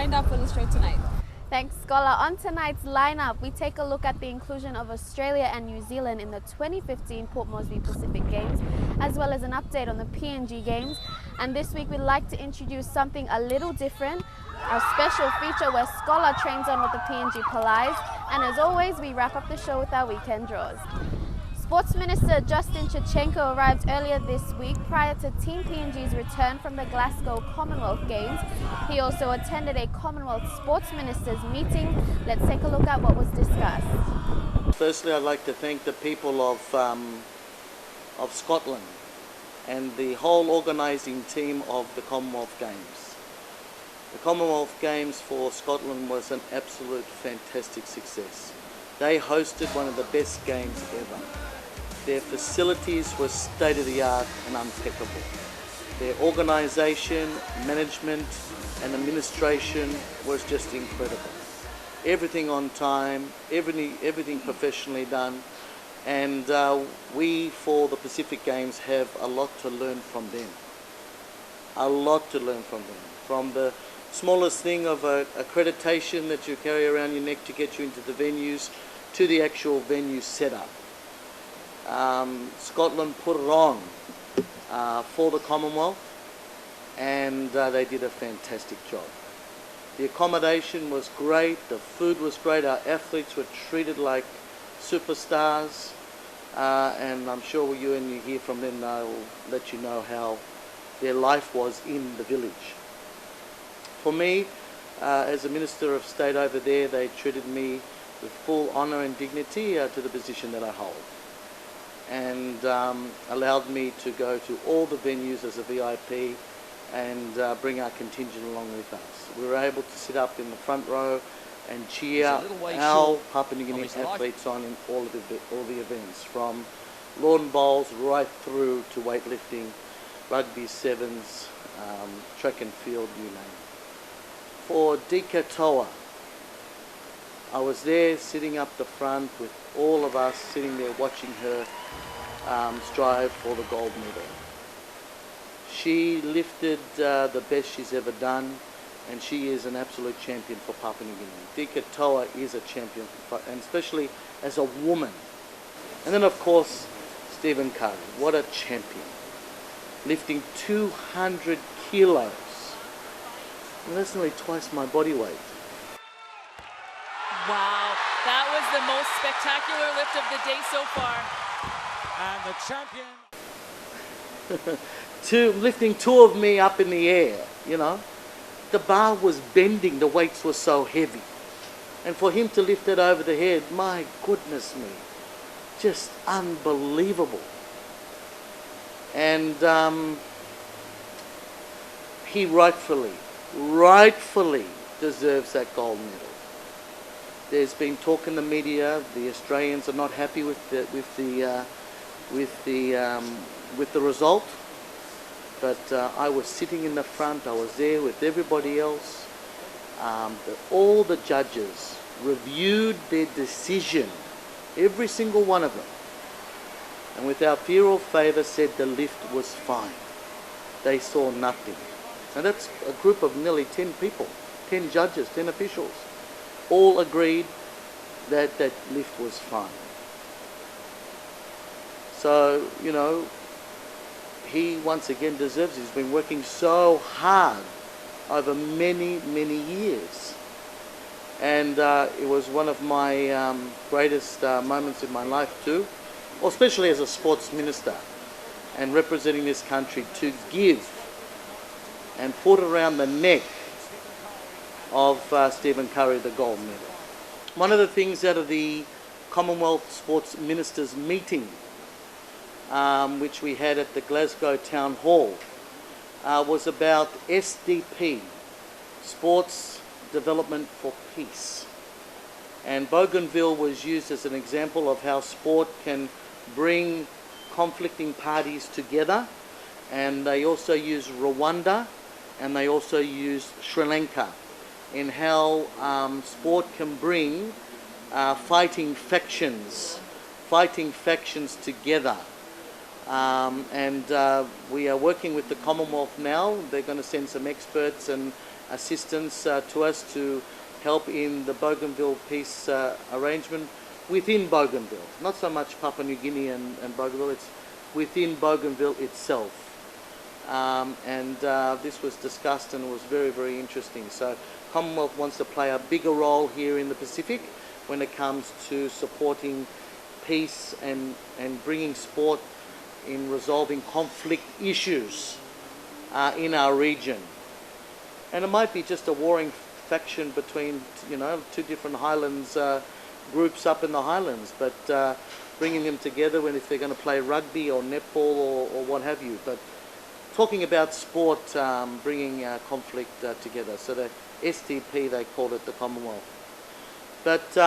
lined up for the show tonight? Thanks, Scholar. On tonight's lineup, we take a look at the inclusion of Australia and New Zealand in the 2015 Port Moresby Pacific Games, as well as an update on the PNG Games. And this week, we'd like to introduce something a little different, our special feature where Scholar trains on with the PNG Police. And as always, we wrap up the show with our weekend draws. Sports Minister Justin Chachenko arrived earlier this week prior to Team PNG's return from the Glasgow Commonwealth Games. He also attended a Commonwealth Sports Ministers meeting. Let's take a look at what was discussed. Firstly, I'd like to thank the people of Scotland and the whole organising team of the Commonwealth Games. The Commonwealth Games for Scotland was an absolute fantastic success. They hosted one of the best games ever. Their facilities were state-of-the-art and impeccable. Their organisation, management and administration was just incredible. Everything on time, everything professionally done, and we for the Pacific Games have a lot to learn from them. A lot to learn from them. From the smallest thing of accreditation that you carry around your neck to get you into the venues to the actual venue setup. Scotland put it on for the Commonwealth, and they did a fantastic job. The accommodation was great, the food was great, our athletes were treated like superstars, and I'm sure when you hear from them, they'll let you know how their life was in the village. For me, as a Minister of State over there, they treated me with full honour and dignity to the position that I hold, and allowed me to go to all the venues as a VIP and bring our contingent along with us. We were able to sit up in the front row and cheer our Papua New Guinea athletes on in all the events, from lawn bowls right through to weightlifting, rugby sevens, track and field, you name it. For Dika Toa, I was there sitting up the front with all of us sitting there watching her strive for the gold medal. She lifted the best she's ever done, and she is an absolute champion for Papua New Guinea. Dika Toa is a champion, and especially as a woman. And then of course, Stephen Curry, what a champion. Lifting 200 kilos. And that's nearly twice my body weight. Wow, that was the most spectacular lift of the day so far. And the champion. Lifting two of me up in the air, you know. The bar was bending, the weights were so heavy. And for him to lift it over the head, my goodness me, just unbelievable. And he rightfully deserves that gold medal. There's been talk in the media. The Australians are not happy with the result. But I was sitting in the front. I was there with everybody else. All the judges reviewed their decision, every single one of them, and without fear or favour said the lift was fine. They saw nothing. And that's a group of nearly 10 people, 10 judges, 10 officials. All agreed that that lift was fine. So, you know, he once again deserves it. He's been working so hard over many, many years. And it was one of my greatest moments in my life too, especially as a sports minister and representing this country, to give and put around the neck of Stephen Curry the gold medal. One of the things out of the Commonwealth Sports Ministers meeting, which we had at the Glasgow Town Hall, was about SDP, Sports Development for Peace. And Bougainville was used as an example of how sport can bring conflicting parties together. And they also used Rwanda, and they also used Sri Lanka, in how sport can bring fighting factions together. And we are working with the Commonwealth now. They're going to send some experts and assistance to us to help in the Bougainville peace arrangement within Bougainville. Not so much Papua New Guinea and Bougainville, it's within Bougainville itself. This was discussed and it was very, very interesting. So Commonwealth wants to play a bigger role here in the Pacific when it comes to supporting peace and bringing sport in resolving conflict issues in our region. And it might be just a warring faction between, two different highlands groups up in the highlands, but bringing them together when if they're going to play rugby or netball or what have you. But talking about sport, bringing conflict together. So the STP, they called it the Commonwealth. But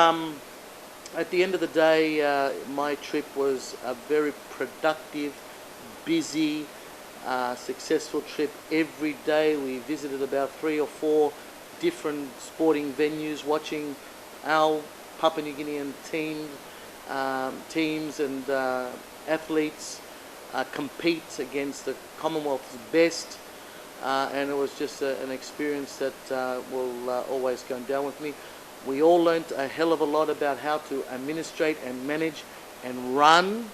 at the end of the day, my trip was a very productive, busy, successful trip. Every day we visited about 3 or 4 different sporting venues, watching our Papua New Guinean teams and athletes compete against the Commonwealth's best. And it was just an experience that will always go down with me. We all learnt a hell of a lot about how to administrate and manage and run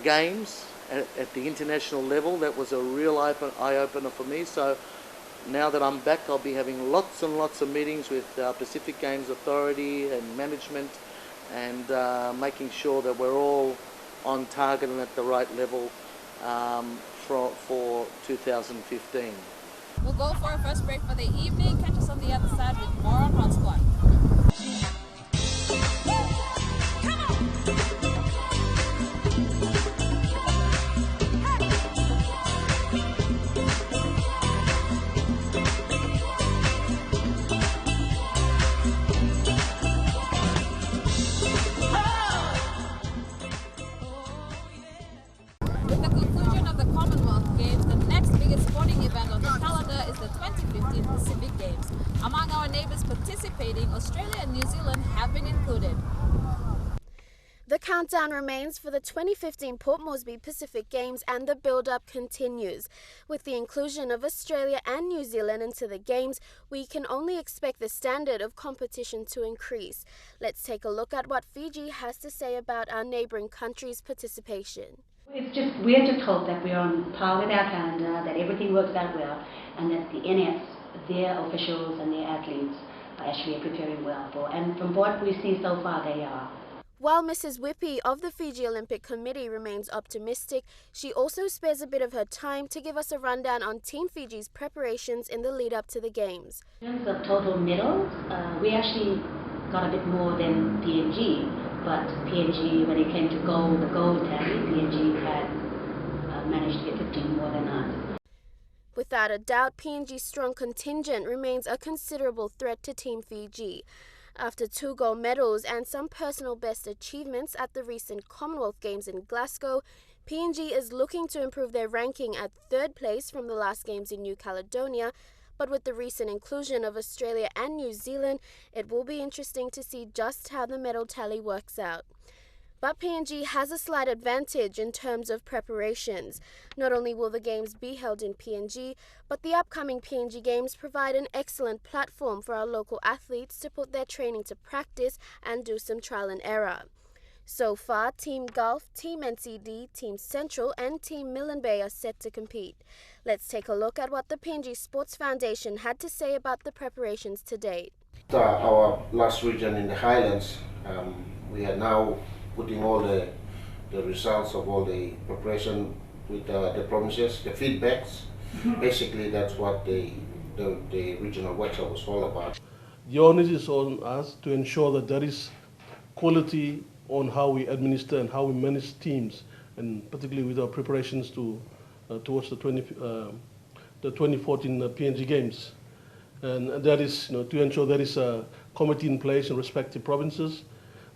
games at the international level. That was a real eye-opener for me. So now that I'm back, I'll be having lots and lots of meetings with Pacific Games Authority and management, and making sure that we're all on target and at the right level for 2015. We'll go for our first break for the evening. Catch us on the other side with more on Hot Squad. With the conclusion of the Commonwealth Games, the next biggest sporting event on the calendar is the 2015 Pacific Games. Among our neighbours participating, Australia and New Zealand have been included. The countdown remains for the 2015 Port Moresby Pacific Games and the build-up continues. With the inclusion of Australia and New Zealand into the Games, we can only expect the standard of competition to increase. Let's take a look at what Fiji has to say about our neighbouring countries' participation. We're just hope that we're on par with our calendar, that everything works out well, and that the NS, their officials and their athletes are actually preparing well for. And from what we see so far, they are. While Mrs. Whippy of the Fiji Olympic Committee remains optimistic, she also spares a bit of her time to give us a rundown on Team Fiji's preparations in the lead up to the Games. In terms of total medals, we actually got a bit more than PNG, but PNG, when it came to gold, the gold tally, PNG had managed to get 15 more than us. Without a doubt, PNG's strong contingent remains a considerable threat to Team Fiji. After 2 gold medals and some personal best achievements at the recent Commonwealth Games in Glasgow, PNG is looking to improve their ranking at 3rd place from the last Games in New Caledonia. But with the recent inclusion of Australia and New Zealand, it will be interesting to see just how the medal tally works out. But PNG has a slight advantage in terms of preparations. Not only will the Games be held in PNG, but the upcoming PNG Games provide an excellent platform for our local athletes to put their training to practice and do some trial and error. So far, Team Gulf, Team NCD, Team Central and Team Milne Bay are set to compete. Let's take a look at what the PNG Sports Foundation had to say about the preparations to date. Our last region in the Highlands, we are now putting all the results of all the preparation with the provinces, the feedbacks. Basically, that's what the regional workshop was all about. The onus is on us to ensure that there is quality on how we administer and how we manage teams, and particularly with our preparations towards the 2014 PNG Games. And that is to ensure there is a committee in place in respective provinces.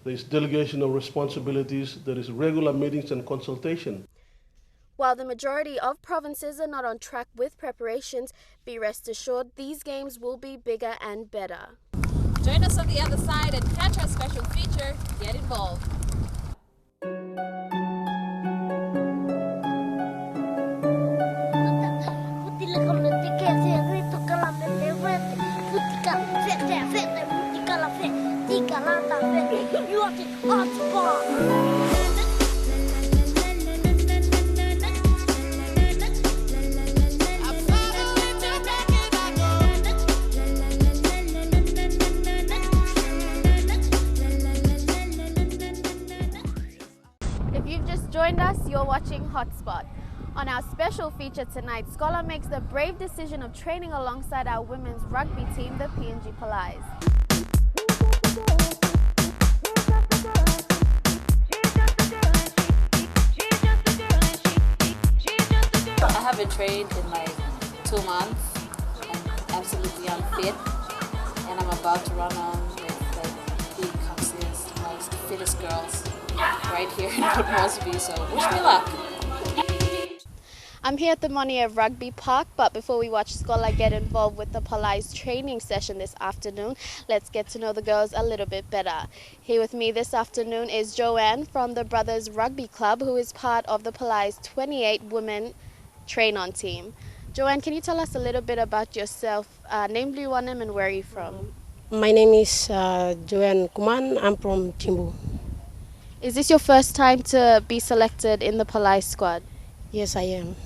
There is delegation of responsibilities, there is regular meetings and consultation. While the majority of provinces are not on track with preparations, be rest assured these games will be bigger and better. Join us on the other side and catch our special feature, Get Involved. If you've just joined us, you're watching Hotspot. On our special feature tonight, Scholar makes the brave decision of training alongside our women's rugby team, the PNG Palais. I haven't trained in like 2 months. I'm absolutely unfit, and I'm about to run on with like the coxiest, most fittest girls right here in Port Moresby. So wish me luck. I'm here at the Monier Rugby Park, but before we watch Scholar get involved with the Palais training session this afternoon, let's get to know the girls a little bit better. Here with me this afternoon is Joanne from the Brothers Rugby Club, who is part of the Palais 28 Women Train-On team. Joanne, can you tell us a little bit about yourself? Name, blue one name, and where are you from? My name is Joanne Kuman. I'm from Timbu. Is this your first time to be selected in the Palais squad? Yes, I am.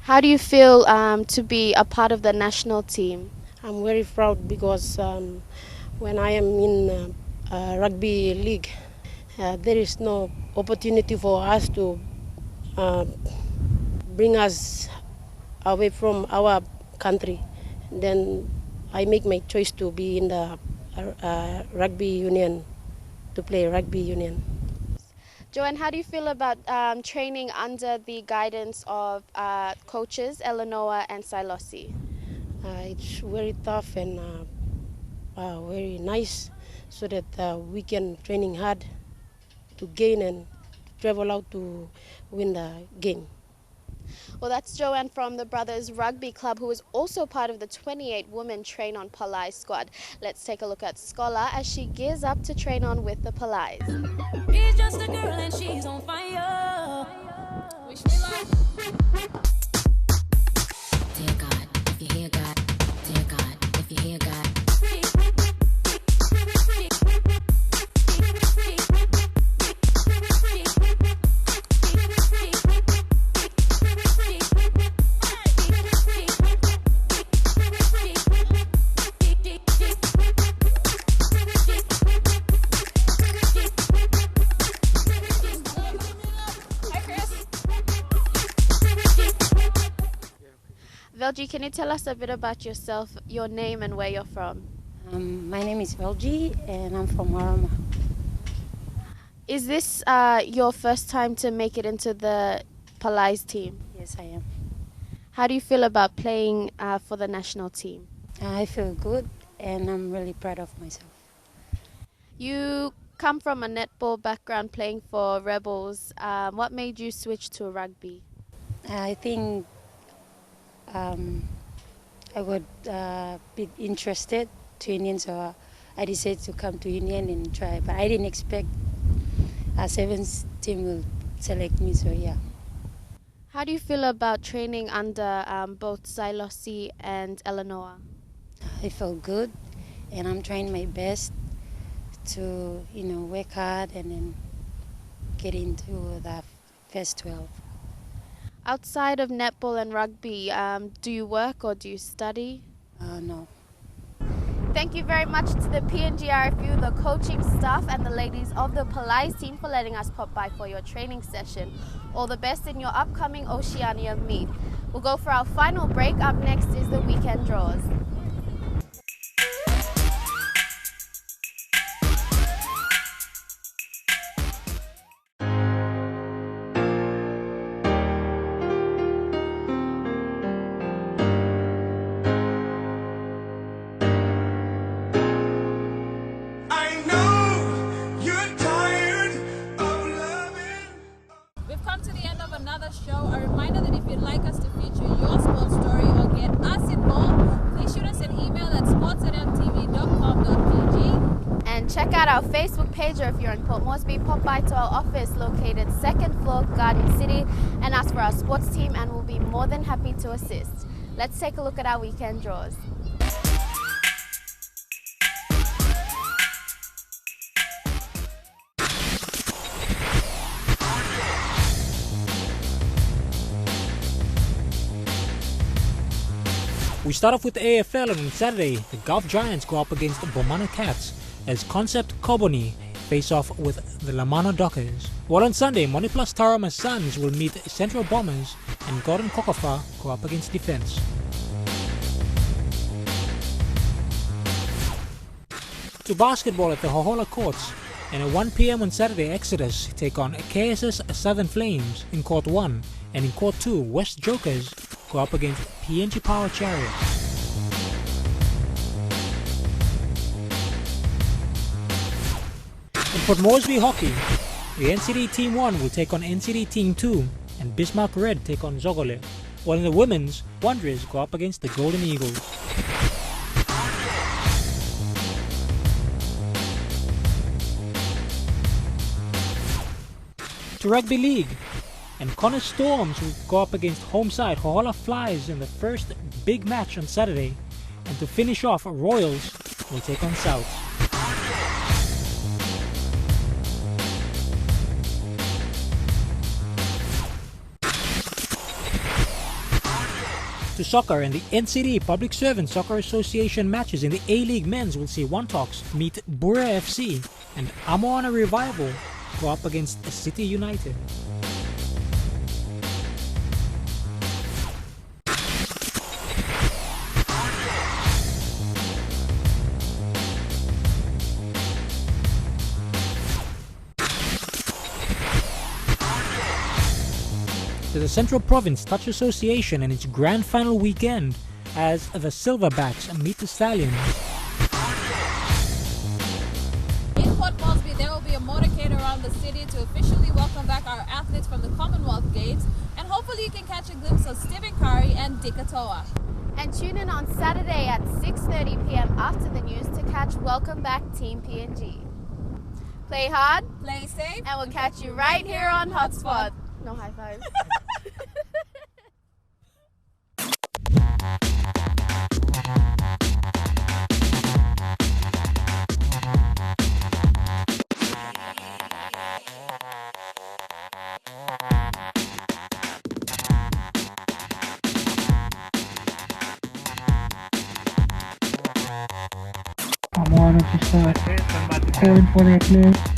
How do you feel to be a part of the national team? I'm very proud because when I am in rugby league, there is no opportunity for us to bring us away from our country. Then I make my choice to be in the rugby union, to play rugby union. Joanne, how do you feel about training under the guidance of coaches Eleanor and Silosi? It's very tough and very nice, so that we can training hard to gain and travel out to win the game. Well, that's Joanne from the Brothers Rugby Club, who is also part of the 28 Women Train-On Palais squad. Let's take a look at Scholar as she gears up to train on with the Palais. She's just a girl and she's on fire. Wish me luck. Dear God, if you hear God, dear God, if you hear God. Velji, can you tell us a bit about yourself, your name and where you're from? My name is Velji and I'm from Warama. Is this your first time to make it into the Palais team? Yes, I am. How do you feel about playing for the national team? I feel good and I'm really proud of myself. You come from a netball background playing for Rebels. What made you switch to rugby? I think I got bit interested to Union, so I decided to come to Union and try. But I didn't expect a sevens team will select me, so yeah. How do you feel about training under both Silosi and Eleanor? I felt good, and I'm trying my best to, work hard and then get into the first 12. Outside of netball and rugby, do you work or do you study? No. Thank you very much to the PNG RFU, the coaching staff and the ladies of the Palais team for letting us pop by for your training session. All the best in your upcoming Oceania meet. We'll go for our final break. Up next is the weekend draws. We've come to the end of another show. A reminder that if you'd like us to feature your sports story or get us involved, please shoot us an email at sports@mtv.com.pg. And check out our Facebook page, or if you're in Port Moresby, pop by to our office located 2nd floor, Garden City, and ask for our sports team, and we'll be more than happy to assist. Let's take a look at our weekend draws. We start off with the AFL, and on Saturday, the Gulf Giants go up against the Bomana Cats as Concept Koboni face off with the Lamano Dockers. While on Sunday, Moniplus Tarama Suns will meet Central Bombers and Gordon Kokofa go up against Defence. To basketball at the Hohola Courts, and at 1 p.m. on Saturday, Exodus take on KSS Southern Flames in Court 1, and in Court 2, West Jokers go up against PNG Power Chariots. In Port Moresby Hockey, the NCD Team 1 will take on NCD Team 2, and Bismarck Red take on Zogole, while in the women's, Wanderers go up against the Golden Eagles. To Rugby League, and Connor Storms will go up against home side Hohola Flies in the first big match on Saturday, and to finish off, Royals will take on South. To soccer, and the NCD Public Servant Soccer Association matches in the A-League Men's will see Wantox meet Bura FC, and Amoana Revival go up against City United. To the Central Province Touch Association and its grand final weekend as the Silverbacks meet the Stallions. In Port Moresby, there will be a motorcade around the city to officially welcome back our athletes from the Commonwealth Games, and hopefully you can catch a glimpse of Stephen Curry and Dikatoa. And tune in on Saturday at 6:30 p.m. after the news to catch Welcome Back Team PNG. Play hard, Play safe, and we'll catch you right here on Hotspot. No high fives. I'm on to start calling for their players.